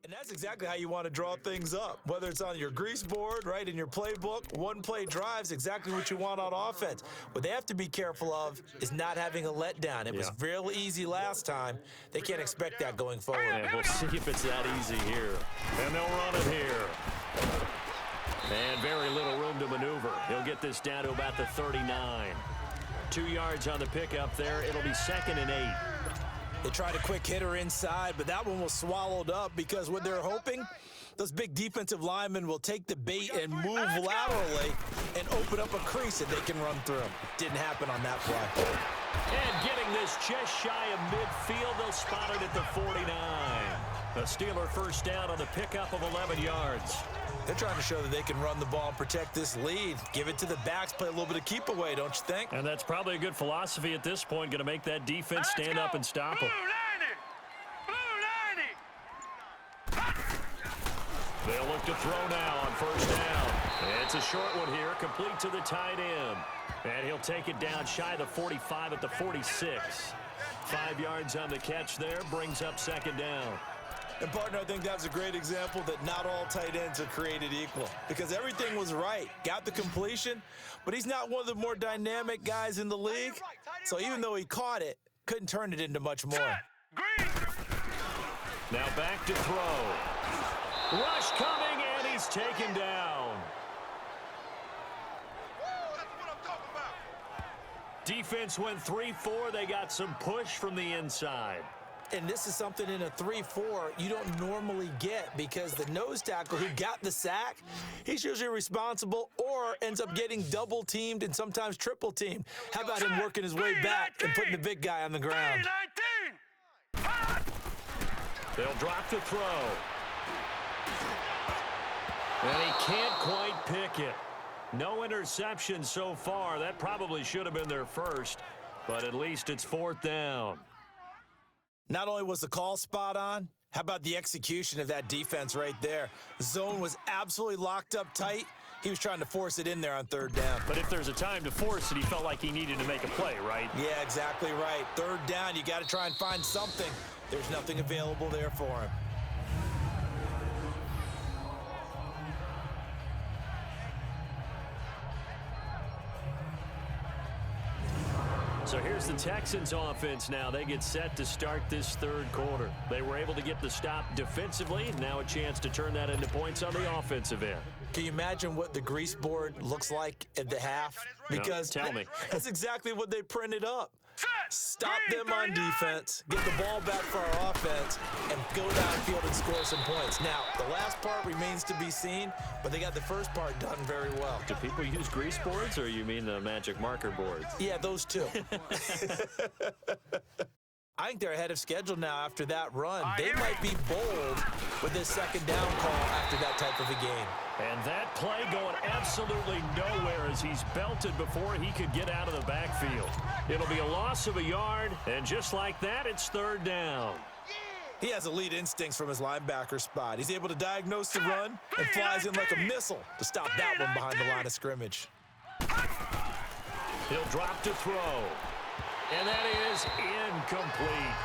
And that's exactly how you want to draw things up. Whether it's on your grease board, right, in your playbook, one-play drives, exactly what you want on offense. What they have to be careful of is not having a letdown. It was real easy last time. They can't expect that going forward. And we'll see if it's that easy here. And they'll run it here. And very little room to maneuver. He'll get this down to about the 39. 2 yards on the pickup there. It'll be 2nd and 8. They tried a quick hitter inside, but that one was swallowed up because what they're hoping, those big defensive linemen will take the bait and move laterally and open up a crease that they can run through. Didn't happen on that play. And getting this just shy of midfield, they'll spot it at the 49. A Steeler first down on the pickup of 11 yards. They're trying to show that they can run the ball and protect this lead. Give it to the backs, play a little bit of keep away, don't you think? And that's probably a good philosophy at this point, going to make that defense stand up and stop them. They'll look to throw now on first down. It's a short one here, complete to the tight end. And he'll take it down shy of the 45 at the 46. 5 yards on the catch there, brings up 2nd down. And, partner, I think that's a great example that not all tight ends are created equal because everything was right. Got the completion, but he's not one of the more dynamic guys in the league. So even though he caught it, couldn't turn it into much more. Now back to throw. Rush coming, and he's taken down. Defense went 3-4. They got some push from the inside. And this is something in a 3-4 you don't normally get because the nose tackle who got the sack, he's usually responsible or ends up getting double-teamed and sometimes triple-teamed. How about him working his way back and putting the big guy on the ground? They'll drop the throw. And he can't quite pick it. No interception so far. That probably should have been their first, but at least it's 4th down. Not only was the call spot on, how about the execution of that defense right there? Zone was absolutely locked up tight. He was trying to force it in there on 3rd down. But if there's a time to force it, he felt like he needed to make a play, right? Yeah, exactly right. 3rd down, you got to try and find something. There's nothing available there for him. So here's the Texans offense now. They get set to start this 3rd quarter. They were able to get the stop defensively. Now a chance to turn that into points on the offensive end. Can you imagine what the grease board looks like at the half? Because no, tell me. That's exactly what they printed up. Stop them on defense, get the ball back for our offense, and go downfield and score some points. Now, the last part remains to be seen, but they got the first part done very well. Do people use grease boards, or you mean the magic marker boards? Yeah, those two. I think they're ahead of schedule now after that run. They might be bold with this 2nd down call after that type of a game. And that play going absolutely nowhere as he's belted before he could get out of the backfield. It'll be a loss of a yard, and just like that, it's 3rd down. He has elite instincts from his linebacker spot. He's able to diagnose the run and flies in like a missile to stop that one behind the line of scrimmage. He'll drop to throw. And that is incomplete.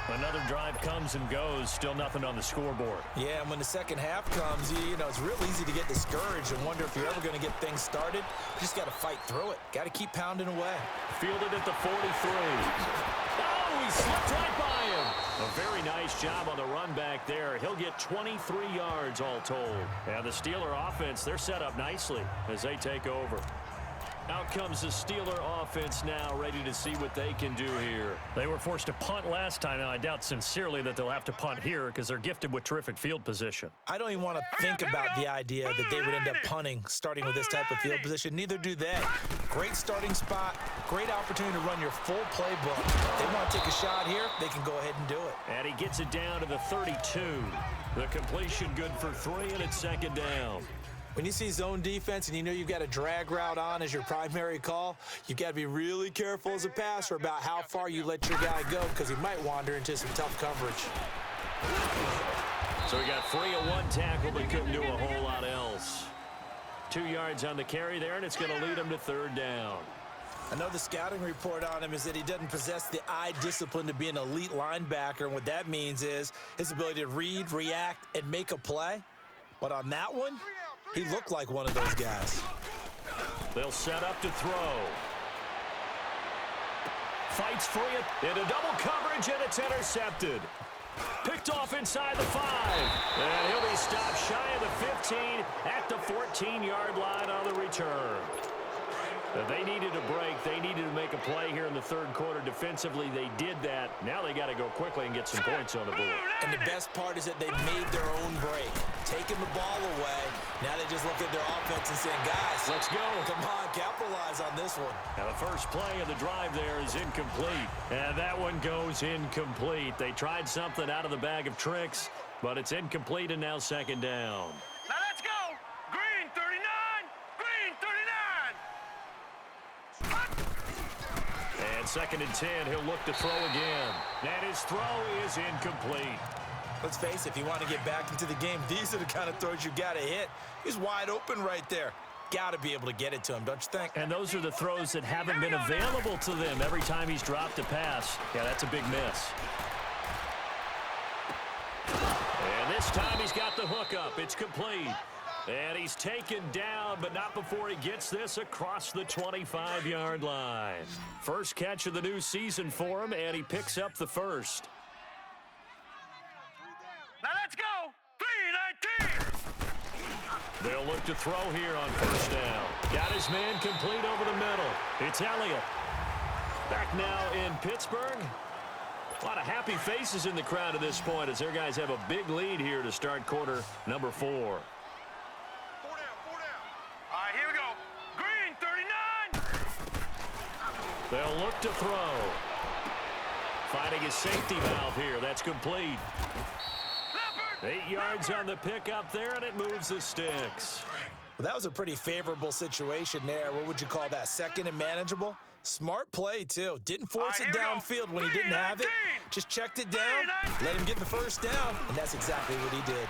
Another drive comes and goes, still nothing on the scoreboard. Yeah, and when the second half comes, you know, it's real easy to get discouraged and wonder if you're ever going to get things started. You just got to fight through it. Got to keep pounding away. Fielded at the 43. Oh, he slipped right by him. A very nice job on the run back there. He'll get 23 yards all told. And the Steeler offense, they're set up nicely as they take over. Out comes the Steeler offense now, ready to see what they can do here. They were forced to punt last time. Now, I doubt sincerely that they'll have to punt here because they're gifted with terrific field position. I don't even want to think about the idea that they would end up punting, starting with this type of field position. Neither do they. Great starting spot, great opportunity to run your full playbook. If they want to take a shot here, they can go ahead and do it. And he gets it down to the 32. The completion good for 3, and it's 2nd down. When you see zone defense and you know you've got a drag route on as your primary call, you've got to be really careful as a passer about how far you let your guy go because he might wander into some tough coverage. So he got 3 of 1 tackle but couldn't do a whole lot else. 2 yards on the carry there, and it's going to lead him to 3rd down. I know the scouting report on him is that he doesn't possess the eye discipline to be an elite linebacker, and what that means is his ability to read, react, and make a play. But on that one, he looked like one of those guys. They'll set up to throw. Fights for it into double coverage, and it's intercepted. Picked off inside the 5. And he'll be stopped shy of the 15 at the 14-yard line on the return. They needed a break. They needed to make a play here in the third quarter. Defensively, they did that. Now they got to go quickly and get some points on the board. And the best part is that they made their own break. Taking the ball away. Now they just look at their offense and saying, guys, let's go. Come on, capitalize on this one. Now the first play of the drive there is incomplete. And that one goes incomplete. They tried something out of the bag of tricks, but it's incomplete and now second down. Now let's go. Green 39. Green 39. And second and 10, he'll look to throw again. And his throw is incomplete. Let's face it, if you want to get back into the game, these are the kind of throws you got to hit. He's wide open right there. Got to be able to get it to him, don't you think? And those are the throws that haven't been available to them every time he's dropped a pass. Yeah, that's a big miss. And this time he's got the hook up. It's complete. And he's taken down, but not before he gets this across the 25-yard line. First catch of the new season for him, and he picks up the first. Now let's go. 3-19. They'll look to throw here on first down. Got his man complete over the middle. It's Elliott. Back now in Pittsburgh. A lot of happy faces in the crowd at this point as their guys have a big lead here to start quarter number 4. 4 down. All right, here we go. Green 39. They'll look to throw. Finding his safety valve here. That's complete. 8 yards on the pickup there, and it moves the sticks. Well, that was a pretty favorable situation there. What would you call that? Second and manageable? Smart play, too. Didn't force it downfield when he didn't have it. Just checked it down, let him get the first down, and that's exactly what he did.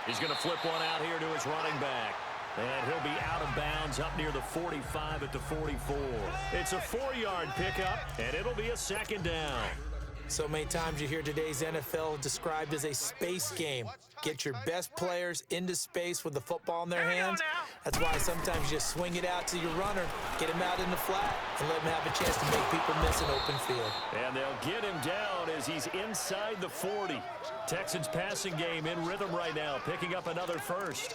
He's going to flip one out here to his running back. And he'll be out of bounds up near the 45 at the 44. It's a 4-yard pickup, and it'll be a second down. So many times you hear today's NFL described as a space game. Get your best players into space with the football in their hands. That's why sometimes you just swing it out to your runner, get him out in the flat, and let him have a chance to make people miss an open field. And they'll get him down as he's inside the 40. Texans passing game in rhythm right now, picking up another first.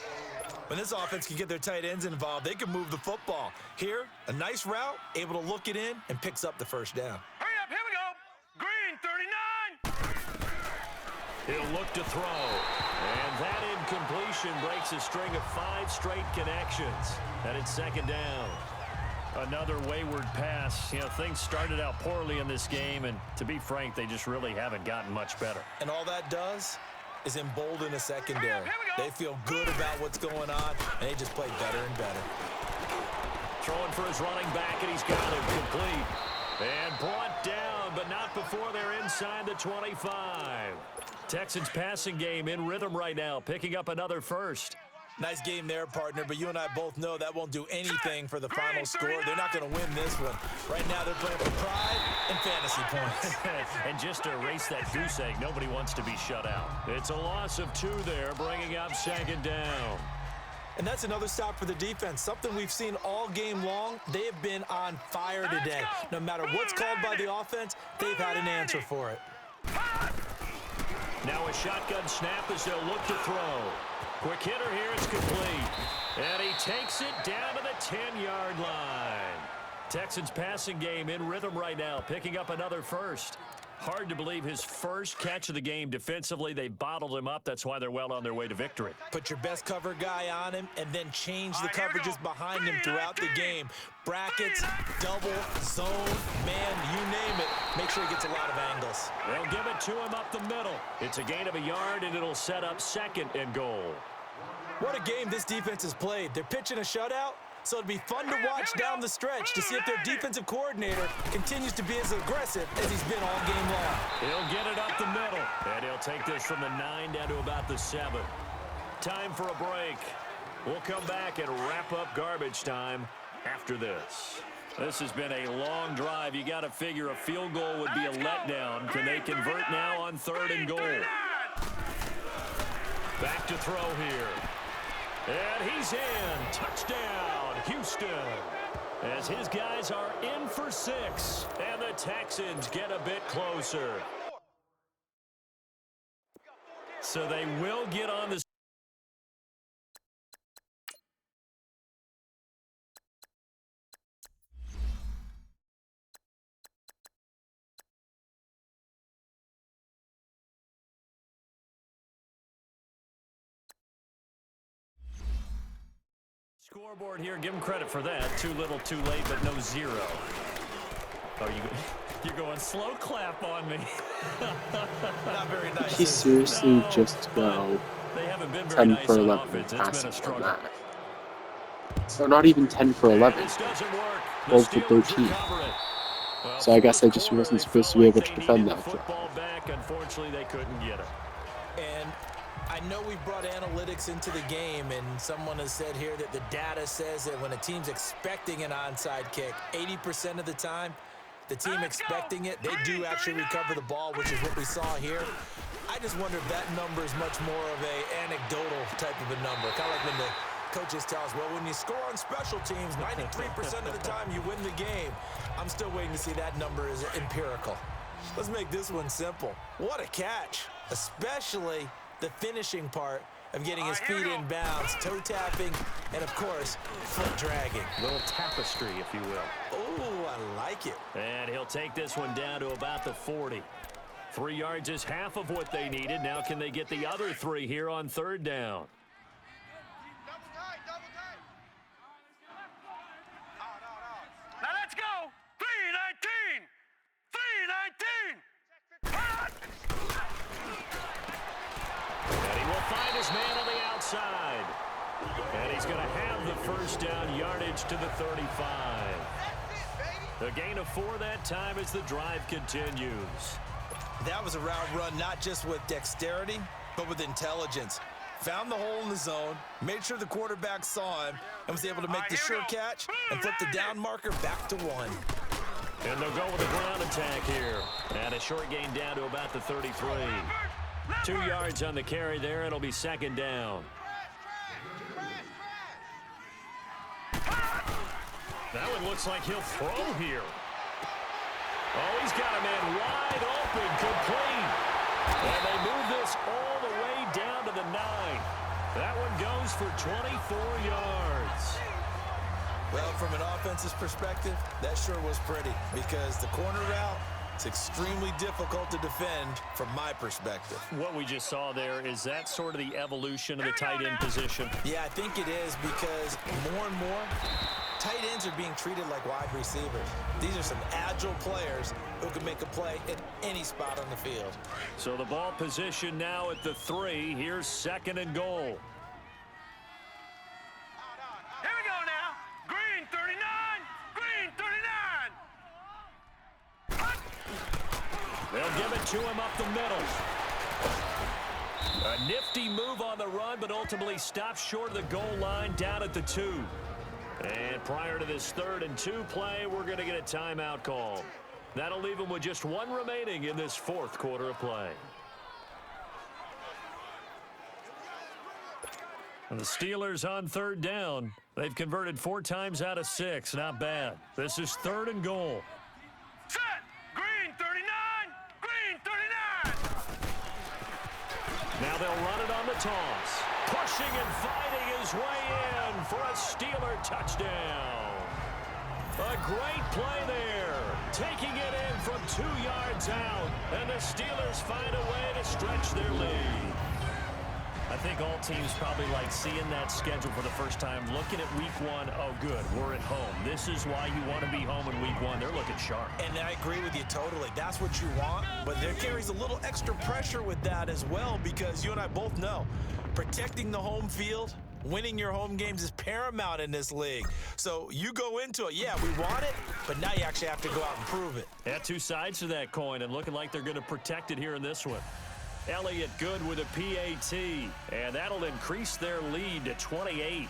When this offense can get their tight ends involved, they can move the football. Here, a nice route, able to look it in, and picks up the first down. Hurry up, here we go. Green 39. He'll look to throw. And that incompletion breaks a string of 5 straight connections. And it's second down. Another wayward pass. You know, things started out poorly in this game, and to be frank, they just really haven't gotten much better. And all that does is embolden a secondary. They feel good about what's going on, and they just play better and better. Throwing for his running back, and he's got him complete. And brought down, but not before they're inside the 25. Texans passing game in rhythm right now, picking up another first. Nice game there, partner, but you and I both know that won't do anything for the final score. They're not going to win this one. Right now, they're playing for pride and fantasy points. And just to erase that goose egg, nobody wants to be shut out. It's a loss of 2 there, bringing up second down. And that's another stop for the defense, something we've seen all game long. They have been on fire today. No matter what's called by the offense, they've had an answer for it. Now a shotgun snap as they'll look to throw. Quick hitter here, it's complete. And he takes it down to the 10-yard line. Texans passing game in rhythm right now, picking up another first. Hard to believe his first catch of the game defensively. They bottled him up. That's why they're well on their way to victory. Put your best cover guy on him and then change the coverages behind him throughout the game. Brackets, double, zone, man, you name it. Make sure he gets a lot of angles. They'll give it to him up the middle. It's a gain of a yard, and it'll set up second and goal. What a game this defense has played. They're pitching a shutout, so it'll be fun to watch down the stretch to see if their defensive coordinator continues to be as aggressive as he's been all game long. He'll get it up the middle, and he'll take this from the 9 down to about the 7. Time for a break. We'll come back and wrap up garbage time after this. This has been a long drive. You got to figure a field goal would be a letdown. Can they convert now on 3rd and goal? Back to throw here. And he's in. Touchdown, Houston. As his guys are in for 6. And the Texans get a bit closer. So they will get on the scoreboard here. Give him credit for that. Too little, too late, but no 0. Oh, you're going slow clap on me. Not very nice. He seriously just go they haven't been 10 very nice for on 11 offense. It's been passing a on struggle. that. So not even 10 for 11. This doesn't work. 12 for 13. Well, So I guess I just quarter, wasn't it supposed felt to be able like to they defend needed that the drive. football back. Unfortunately, they couldn't get it. And I know we've brought analytics into the game, and someone has said here that the data says that when a team's expecting an onside kick, 80% of the time, the team expecting it, they do actually recover the ball, which is what we saw here. I just wonder if that number is much more of a anecdotal type of a number, kind of like when the coaches tell us, well, when you score on special teams, 93% of the time you win the game. I'm still waiting to see that number is empirical. Let's make this one simple. What a catch, especially the finishing part of getting his feet in bounds, toe tapping, and of course, foot dragging. A little tapestry, if you will. Oh, I like it. And he'll take this one down to about the 40. 3 yards is half of what they needed. Now can they get the other 3 here on 3rd down? Now let's go. 319. 319. And he will find his man on the outside. And he's going to have the first down yardage to the 35. The gain of 4 that time as the drive continues. That was a route run not just with dexterity, but with intelligence. Found the hole in the zone, made sure the quarterback saw him, and was able to make the sure catch and flip the down marker back to 1. And they'll go with a ground attack here. And a short gain down to about the 33. 2 yards on the carry there. It'll be 2nd down. That one looks like he'll throw here. Oh, he's got a man wide open, complete. And they move this all the way down to the 9. That one goes for 24 yards. Well, from an offensive perspective, that sure was pretty because the corner route, it's extremely difficult to defend from my perspective. What we just saw there, is that sort of the evolution of the tight end position? Yeah, I think it is because more and more, tight ends are being treated like wide receivers. These are some agile players who can make a play at any spot on the field. So the ball position now at the 3. Here's 2nd and goal. Here we go now. Green 39. Green 39. They'll give it to him up the middle. A nifty move on the run, but ultimately stopped short of the goal line down at the 2. And prior to this 3rd and 2 play, we're going to get a timeout call. That'll leave them with just 1 remaining in this 4th quarter of play. And the Steelers on 3rd down. They've converted 4 times out of 6. Not bad. This is 3rd and goal. Set. Green 39. Green 39. Now they'll run it on the toss. Pushing and fighting his way in for a Steeler touchdown. A great play there. Taking it in from 2 yards out. And the Steelers find a way to stretch their lead. I think all teams probably like seeing that schedule for the first time, looking at week 1. Oh, good, we're at home. This is why you want to be home in week 1. They're looking sharp. And I agree with you totally. That's what you want, but there carries a little extra pressure with that as well because you and I both know protecting the home field, winning your home games is paramount in this league. So you go into it, yeah, we want it, but now you actually have to go out and prove it. Yeah, 2 sides to that coin and looking like they're going to protect it here in this one. Elliott good with a PAT, and that'll increase their lead to 28.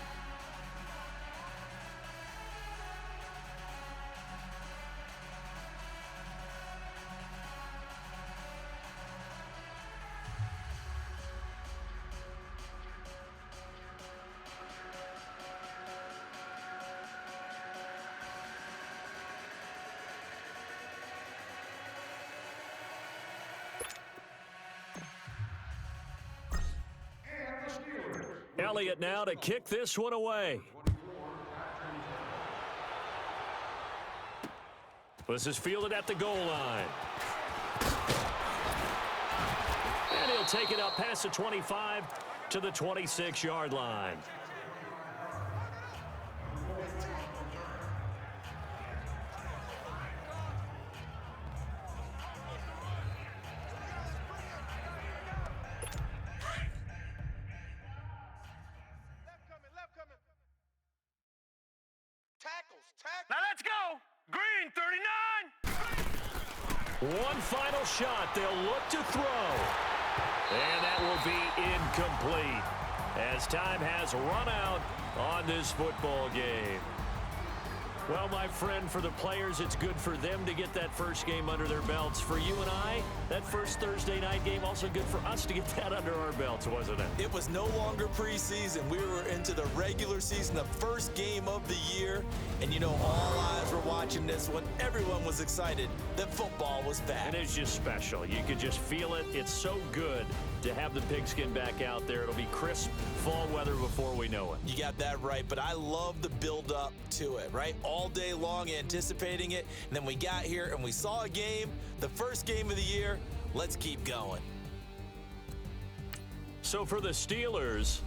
Elliott now to kick this one away. This is fielded at the goal line. And he'll take it up past the 25 to the 26-yard line. Now let's go. Green 39. One final shot. They'll look to throw. And that will be incomplete as time has run out on this football game. Well, my friend, for the players, it's good for them to get that first game under their belts. For you and I, that first Thursday night game, also good for us to get that under our belts, wasn't it? It was no longer preseason. We were into the regular season, the first game of the year. And, you know, all eyes were watching this one. Everyone was excited that football was back. And it's just special. You could just feel it. It's so good to have the pigskin back out there. It'll be crisp fall weather before we know it. You got that right, but I love the build up to it, right? All day long anticipating it, and then we got here and we saw a game, the first game of the year. Let's keep going. So for the Steelers,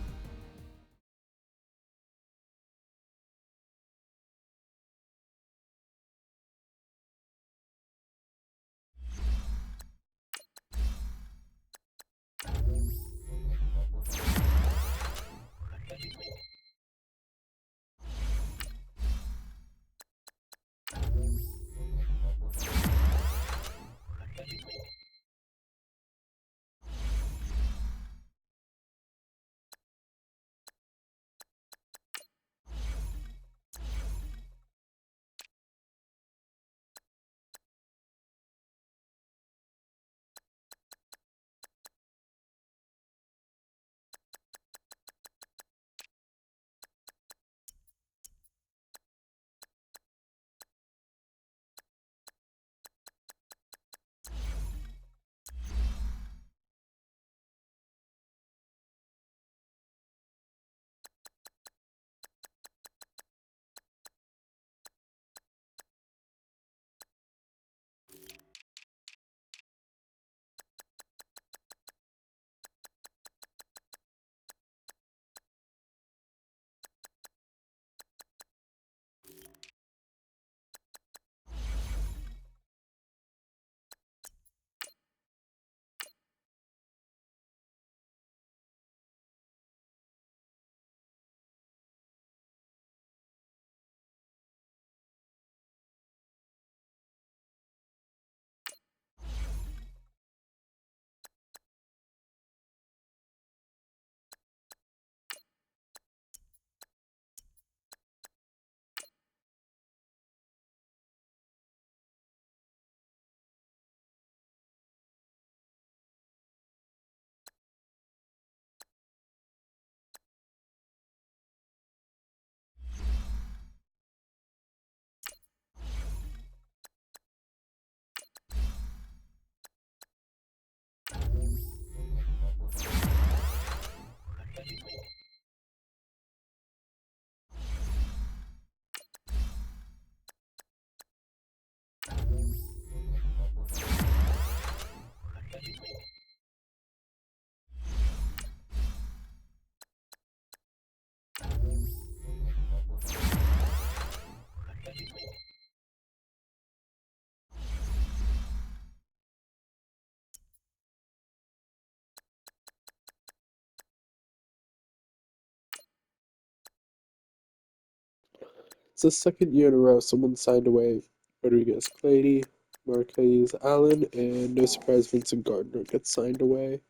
It's the second year in a row someone signed away Rodriguez, Clady, Marquez Allen, and no surprise Vincent Gardner gets signed away.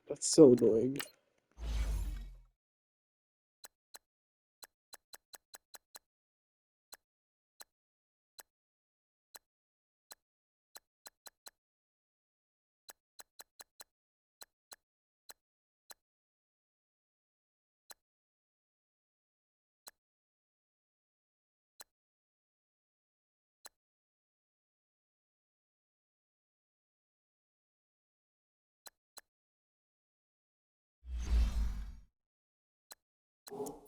That's so annoying. you